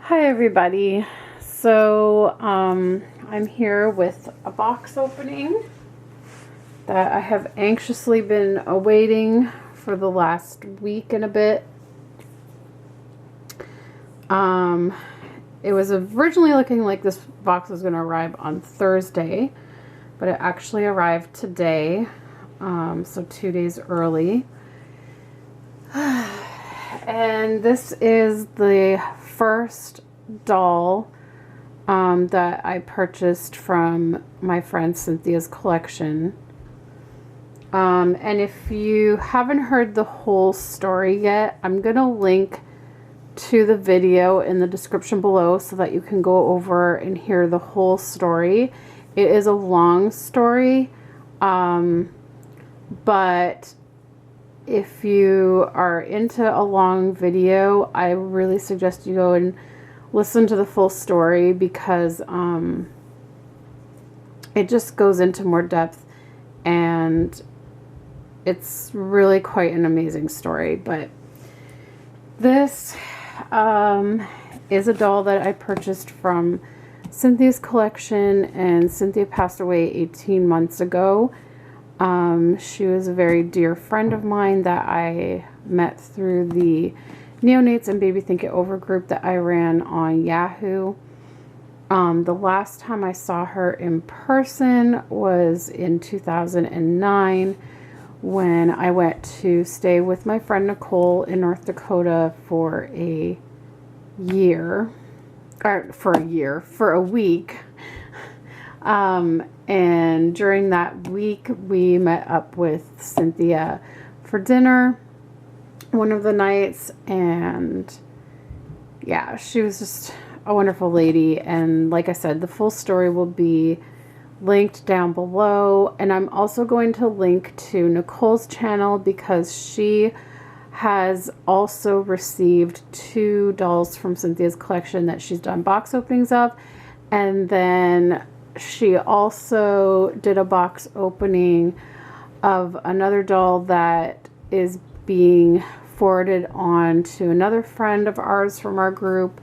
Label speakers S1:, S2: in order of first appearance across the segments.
S1: Hi everybody. So I'm here with a box opening that I have anxiously been awaiting for the last week and a bit. It was originally looking like this box was going to arrive on Thursday, but it actually arrived today, so 2 days early. And this is the first doll that I purchased from my friend Cynthia's collection. And if you haven't heard the whole story yet, I'm going to link to the video in the description below so that you can go over and hear the whole story. It is a long story, but if you are into a long video, I really suggest you go and listen to the full story because it just goes into more depth and it's really quite an amazing story. But this is a doll that I purchased from Cynthia's collection, and Cynthia passed away 18 months ago. She was a very dear friend of mine that I met through the Neonates and Baby Think It Over group that I ran on Yahoo. The last time I saw her in person was in 2009 when I went to stay with my friend Nicole in North Dakota for a week. And during that week, we met up with Cynthia for dinner one of the nights, and yeah, she was just a wonderful lady. And like I said, the full story will be linked down below, and I'm also going to link to Nicole's channel because she has also received 2 dolls from Cynthia's collection that she's done box openings of, and then she also did a box opening of another doll that is being forwarded on to another friend of ours from our group,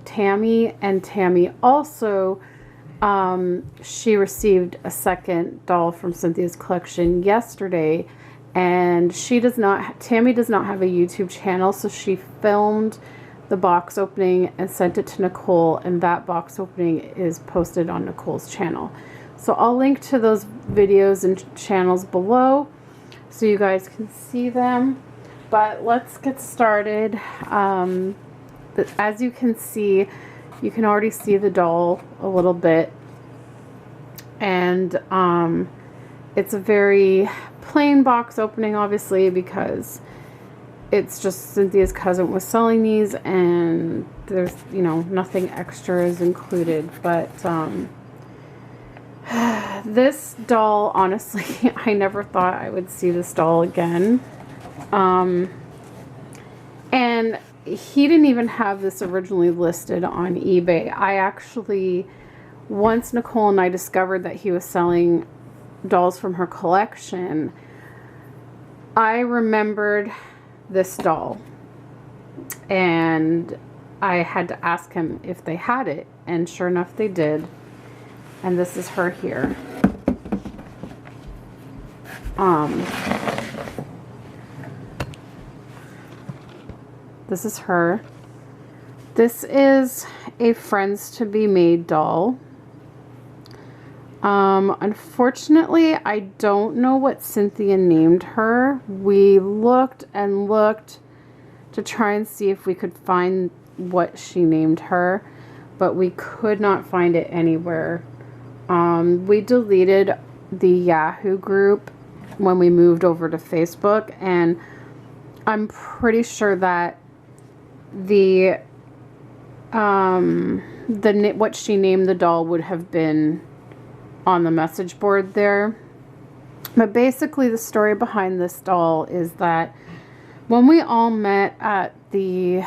S1: Tammy. And Tammy also, she received a second doll from Cynthia's collection yesterday, and Tammy does not have a YouTube channel, so she filmed the box opening and sent it to Nicole, and that box opening is posted on Nicole's channel. So I'll link to those videos and channels below so you guys can see them. But let's get started. As you can see, you can already see the doll a little bit, and it's a very plain box opening, obviously, because it's just Cynthia's cousin was selling these, and there's, you know, nothing extra is included. But this doll, honestly, I never thought I would see this doll again. And he didn't even have this originally listed on eBay. I actually, once Nicole and I discovered that he was selling dolls from her collection, I remembered this doll, and I had to ask him if they had it, and sure enough they did. And this is her here. This is her. This is a Friends to Be Made doll. Unfortunately, I don't know what Cynthia named her. We looked and looked to try and see if we could find what she named her, but we could not find it anywhere. We deleted the Yahoo group when we moved over to Facebook, and I'm pretty sure that what she named the doll would have been on the message board there. But basically the story behind this doll is that when we all met at the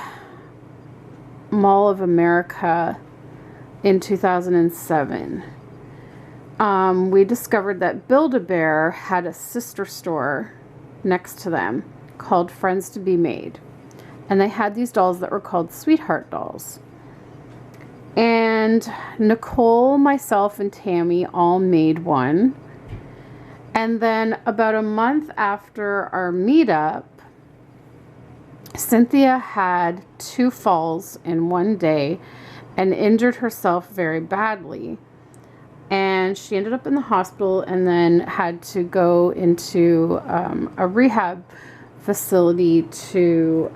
S1: Mall of America in 2007, we discovered that Build-A-Bear had a sister store next to them called Friends to Be Made. And they had these dolls that were called Sweetheart dolls. And Nicole, myself, and Tammy all made one. And then about a month after our meetup, Cynthia had 2 falls in one day and injured herself very badly. And she ended up in the hospital and then had to go into a rehab facility to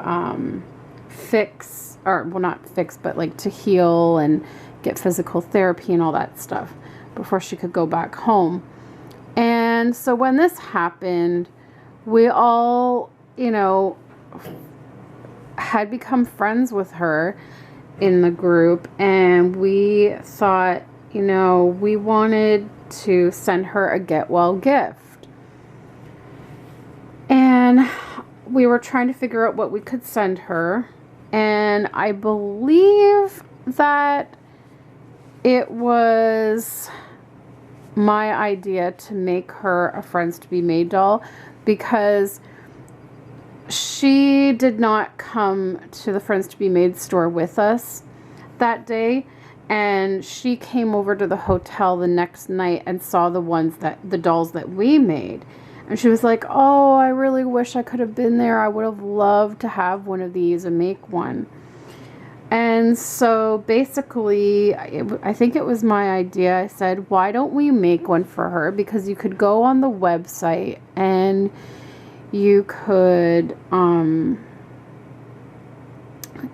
S1: fix, or well, not fix, but like to heal and get physical therapy and all that stuff before she could go back home. And so when this happened, we all, you know, had become friends with her in the group, and we thought, you know, we wanted to send her a get well gift. And we were trying to figure out what we could send her, and I believe that it was my idea to make her a Friends to be Made doll, because she did not come to the Friends to be Made store with us that day, and she came over to the hotel the next night and saw the dolls that we made, and she was like, oh, I really wish I could have been there. I would have loved to have one of these and make one. And so basically, I think it was my idea. I said, why don't we make one for her? Because you could go on the website and you could, you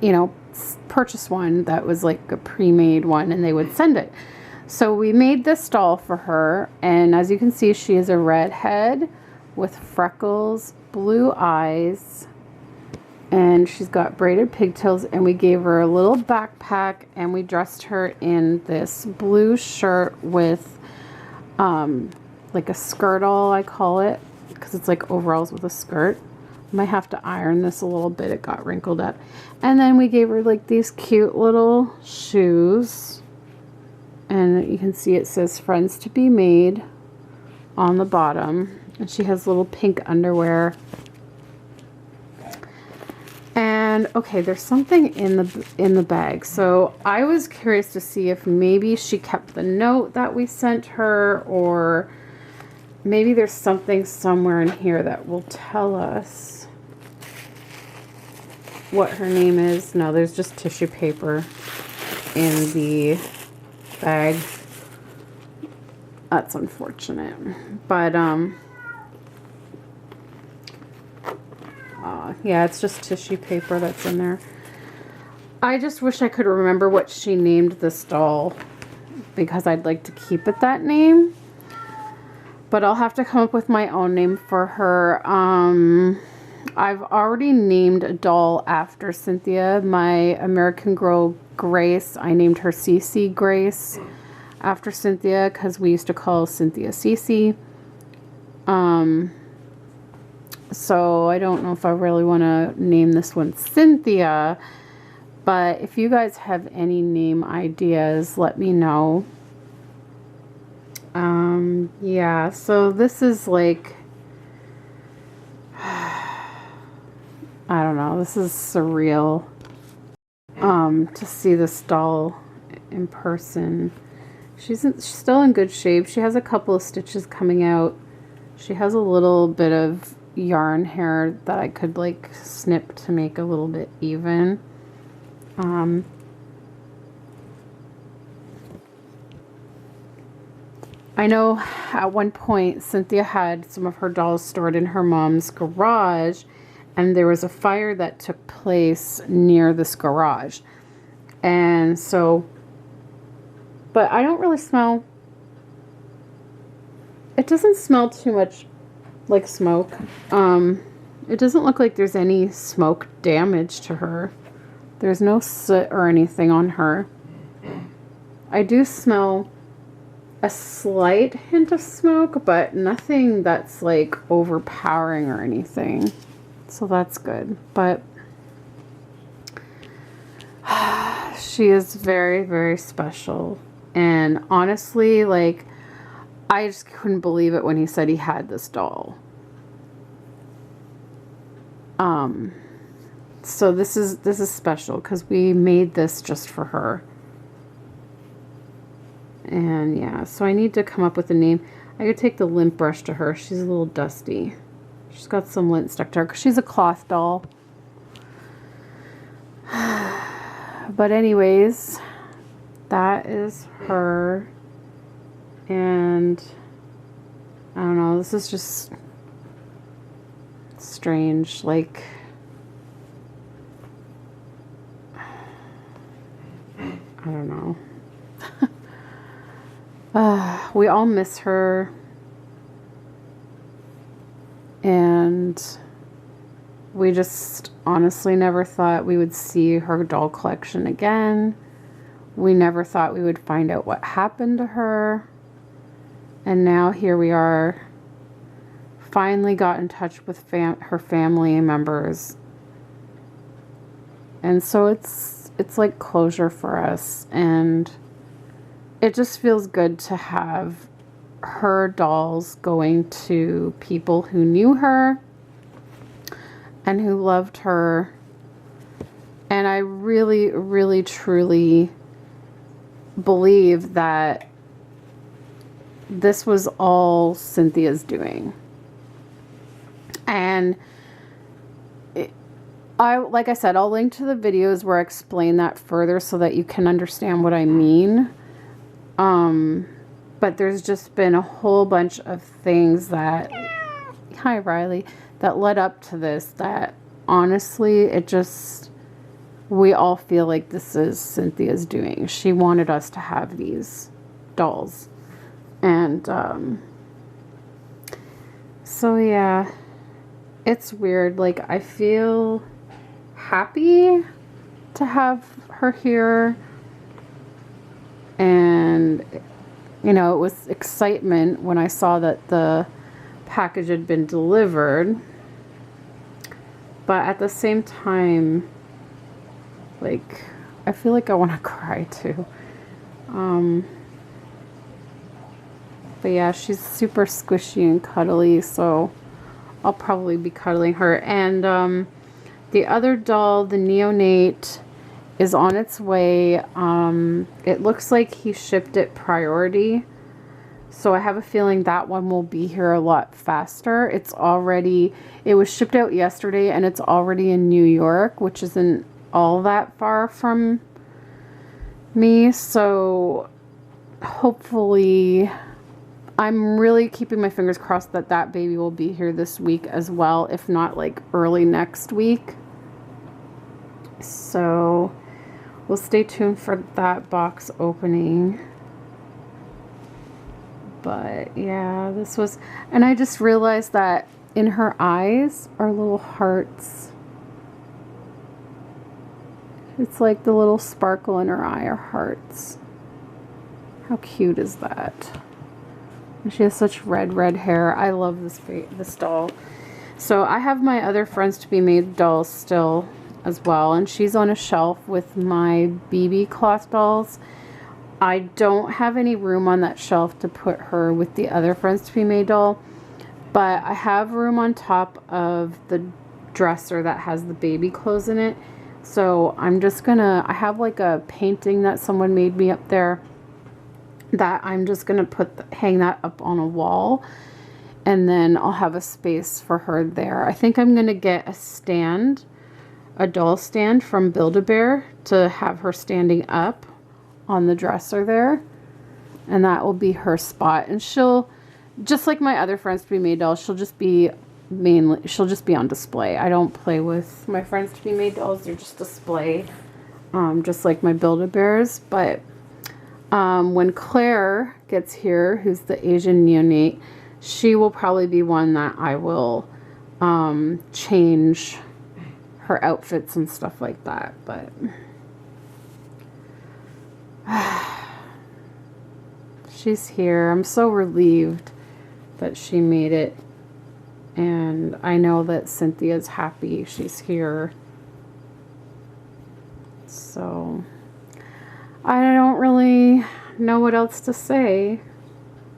S1: know, purchase one that was like a pre-made one, and they would send it. So we made this doll for her. And as you can see, she is a redhead with freckles, blue eyes, and she's got braided pigtails, and we gave her a little backpack, and we dressed her in this blue shirt with like a skirt-all, I call it, because it's like overalls with a skirt. I might have to iron this a little bit. It got wrinkled up. And then we gave her like these cute little shoes, and you can see it says Friends to be Made on the bottom, and she has little pink underwear. And okay, there's something in the bag. So I was curious to see if maybe she kept the note that we sent her, or maybe there's something somewhere in here that will tell us what her name is. No, there's just tissue paper in the bag. That's unfortunate. But yeah, it's just tissue paper that's in there. I just wish I could remember what she named this doll, because I'd like to keep it that name. But I'll have to come up with my own name for her. I've already named a doll after Cynthia. My American Girl Grace, I named her Cece Grace after Cynthia, because we used to call Cynthia Cece. So I don't know if I really want to name this one Cynthia, but if you guys have any name ideas, let me know. Yeah, so this is like, I don't know, this is surreal, to see this doll in person. She's still in good shape. She has a couple of stitches coming out. She has a little bit of yarn hair that I could like snip to make a little bit even. I know at one point Cynthia had some of her dolls stored in her mom's garage, and there was a fire that took place near this garage. And so, but I don't really smell, it doesn't smell too much like smoke. It doesn't look like there's any smoke damage to her. There's no soot or anything on her. I do smell a slight hint of smoke, but nothing that's like overpowering or anything. So that's good. But she is very, very special. And honestly, like, I just couldn't believe it when he said he had this doll. So this is special because we made this just for her. And yeah, so I need to come up with a name. I could take the lint brush to her. She's a little dusty. She's got some lint stuck to her because she's a cloth doll. But anyways, that is her. And I don't know, this is just strange. Like, I don't know. We all miss her. And we just honestly never thought we would see her doll collection again. We never thought we would find out what happened to her. And now here we are, finally got in touch with her family members. And so it's like closure for us. And it just feels good to have her dolls going to people who knew her and who loved her. And I really, really, truly believe that this was all Cynthia's doing. And like I said, I'll link to the videos where I explain that further so that you can understand what I mean. But there's just been a whole bunch of things that, hi Riley, that led up to this that honestly, we all feel like this is Cynthia's doing. She wanted us to have these dolls. And, so yeah, it's weird. Like, I feel happy to have her here. And, you know, it was excitement when I saw that the package had been delivered. But at the same time, like, I feel like I want to cry too. But yeah, she's super squishy and cuddly, so I'll probably be cuddling her. And the other doll, the neonate, is on its way. It looks like he shipped it priority, so I have a feeling that one will be here a lot faster. It was shipped out yesterday, and it's already in New York, which isn't all that far from me. So hopefully, I'm really keeping my fingers crossed that that baby will be here this week as well, if not like early next week. So we'll stay tuned for that box opening. But yeah, this was, and I just realized that in her eyes are little hearts. It's like the little sparkle in her eye are hearts. How cute is that? And she has such red hair. I love this doll. So I have my other Friends to be Made dolls still as well. And she's on a shelf with my BB cloth dolls. I don't have any room on that shelf to put her with the other Friends to be Made doll. But I have room on top of the dresser that has the baby clothes in it. So I'm just gonna, I have like a painting that someone made me up there that I'm just going to hang that up on a wall, and then I'll have a space for her there. I think I'm going to get a doll stand from Build-A-Bear to have her standing up on the dresser there, and that will be her spot. And she'll, just like my other Friends to be Made dolls, she'll just be on display. I don't play with my Friends to be Made dolls. They're just display, just like my Build-A-Bears. But when Claire gets here, who's the Asian neonate, she will probably be one that I will change her outfits and stuff like that. But she's here. I'm so relieved that she made it. And I know that Cynthia's happy she's here. So I don't really know what else to say.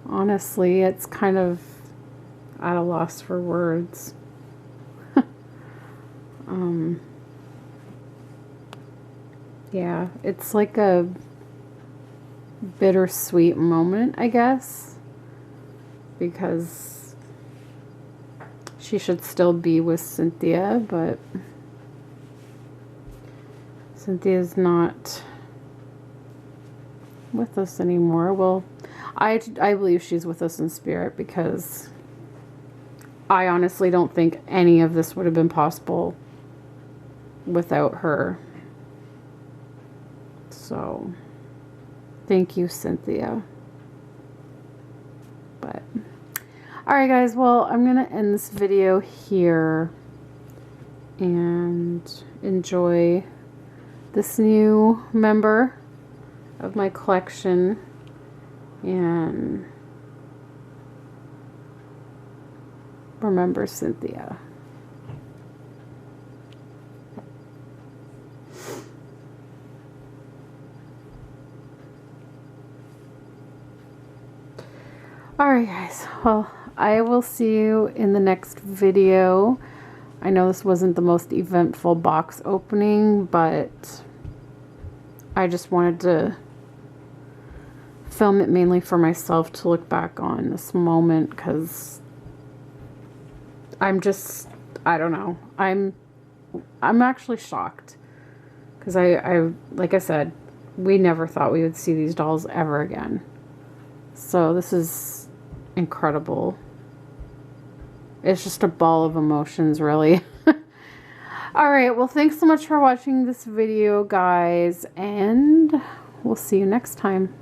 S1: Honestly, it's kind of at a loss for words. Yeah, it's like a bittersweet moment, I guess, because she should still be with Cynthia, but Cynthia's not with us anymore. Well, I believe she's with us in spirit, because I honestly don't think any of this would have been possible without her. So, thank you, Cynthia. But, alright guys, well, I'm going to end this video here and enjoy this new member of my collection, and remember Cynthia. Alright guys, well, I will see you in the next video. I know this wasn't the most eventful box opening, but I just wanted to film it mainly for myself to look back on this moment, because I'm just, I don't know, I'm actually shocked, because I like I said, we never thought we would see these dolls ever again. So this is incredible. It's just a ball of emotions, really. Alright, well, thanks so much for watching this video, guys, and we'll see you next time.